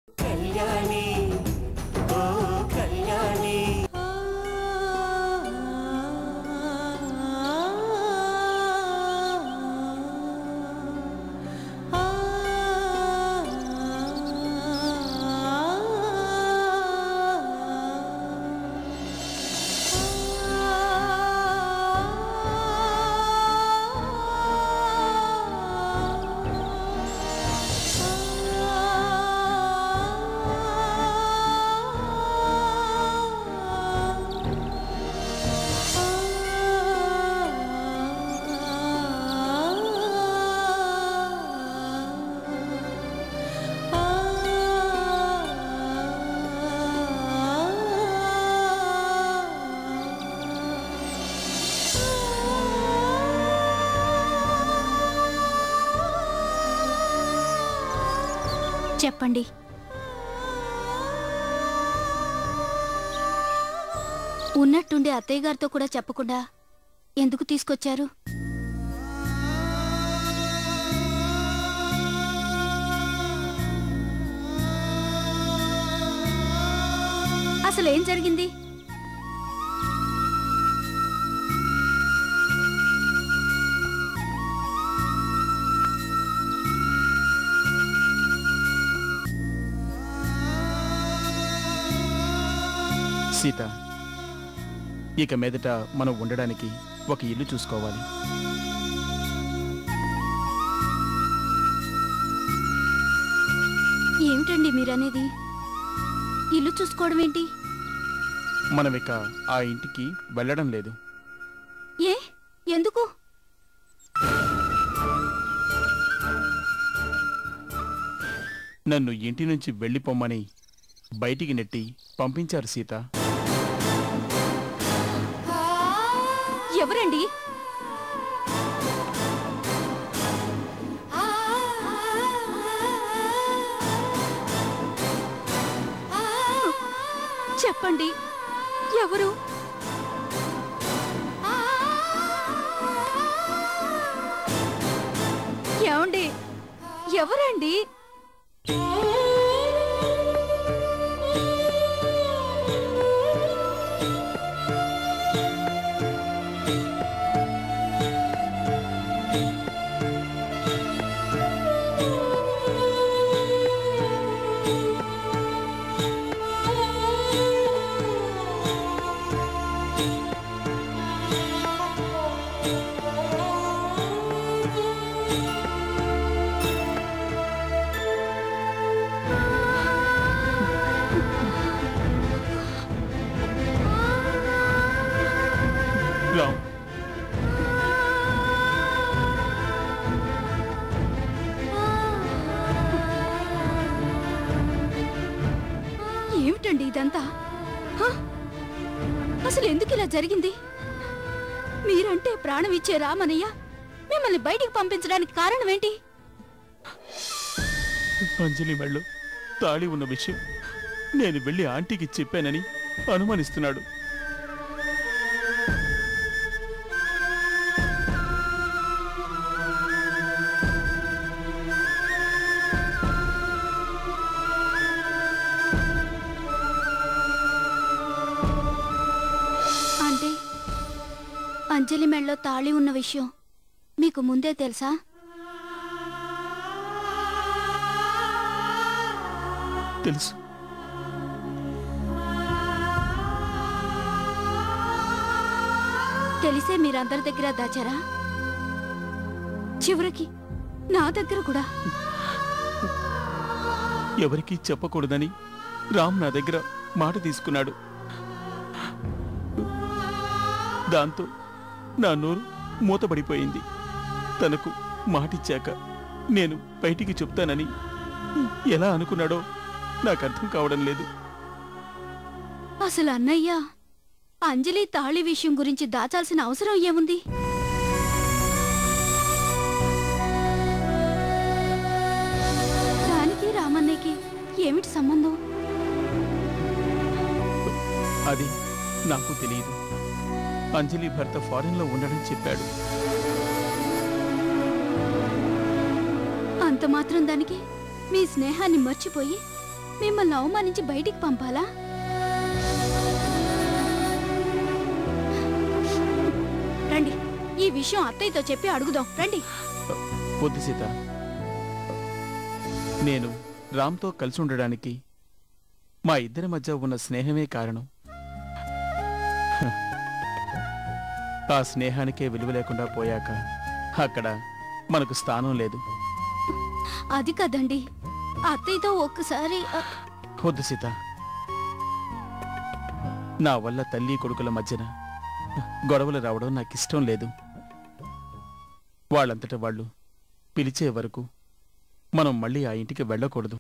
కళ్యాణి ఓ కళ్యాణి చెప్పండి. ఉన్నట్టుండి అత్తయ్య గారితో కూడా చెప్పకుండా ఎందుకు తీసుకొచ్చారు? అసలేం జరిగింది? సీత, ఇక మీదట మనం ఉండడానికి ఒక ఇల్లు చూసుకోవాలి. ఏమిటండి మీరనేది? ఇల్లు చూసుకోవడం ఏంటి? మనం ఇక ఆ ఇంటికి వెళ్ళడం లేదు. ఏ? ఎందుకు? నన్ను ఇంటి నుంచి వెళ్ళిపోమ్మని బయటికి నెట్టి పంపించారు సీత. ఎవరండి? చెప్పండి, ఎవరు? ఏమండి, ఎవరండి? రామ్, ఏమిటండి ఇదంతా? అసలు ఎందుకు ఇలా జరిగింది? మీరంటే ప్రాణం ఇచ్చే రామనయ్య మిమ్మల్ని బయటికి పంపించడానికి కారణం ఏంటి? అంజలి మెళ్ళో తాళి ఉన్న విషయం నేను వెళ్ళి ఆంటీకి చెప్పానని అనుమానిస్తున్నాడు. అంటే అంజలి మెళ్ళలో తాళి ఉన్న విషయం మీకు ముందే తెలుసా? తెలుసు. తెలిసే మీరందరి దగ్గర దాచారా? చివరికి నా దగ్గర కూడా. ఎవరికీ చెప్పకూడదని రామ్ నా దగ్గర మాట తీసుకున్నాడు. దాంతో నా నోరు మూతబడిపోయింది. తనకు మాటిచ్చాక నేను బయటికి చెప్తానని ఎలా అనుకున్నాడో నాకు అర్థం కావడం లేదు. అసలు అన్నయ్య అంజలి తాళి విషయం గురించి దాచాల్సిన అవసరం ఏముంది? దానికి రామన్నయ్యకి ఏమిటి సంబంధం? అది నాకు తెలియదు. అంజలి భర్త ఫారెన్ లో ఉండడం చెప్పాడు. అంత మాత్రం దానికి మీ స్నేహాన్ని మర్చిపోయి మిమ్మల్ని అవమానించి బయటికి పంపాలా? రండి, ఈ విషయం అత్తయ్యతో చెప్పి అడుగుదాం. రండి. వద్దు సీత, నేను రామ్తో కలిసి ఉండడానికి మా ఇద్దరి మధ్య ఉన్న స్నేహమే కారణం. ఆ స్నేహానికే విలువ లేకుండా పోయాక అక్కడ మనకు స్థానం లేదు. అది కదండి, అత్తయ్యతో ఒక్కసారి వద్దు సీత, నా వల్ల తల్లి కొడుకుల మధ్యన గొడవలు రావడం నాకు ఇష్టం లేదు. వాళ్ళంతట వాళ్ళు పిలిచే వరకు మనం మళ్ళీ ఆ ఇంటికి వెళ్ళకూడదు.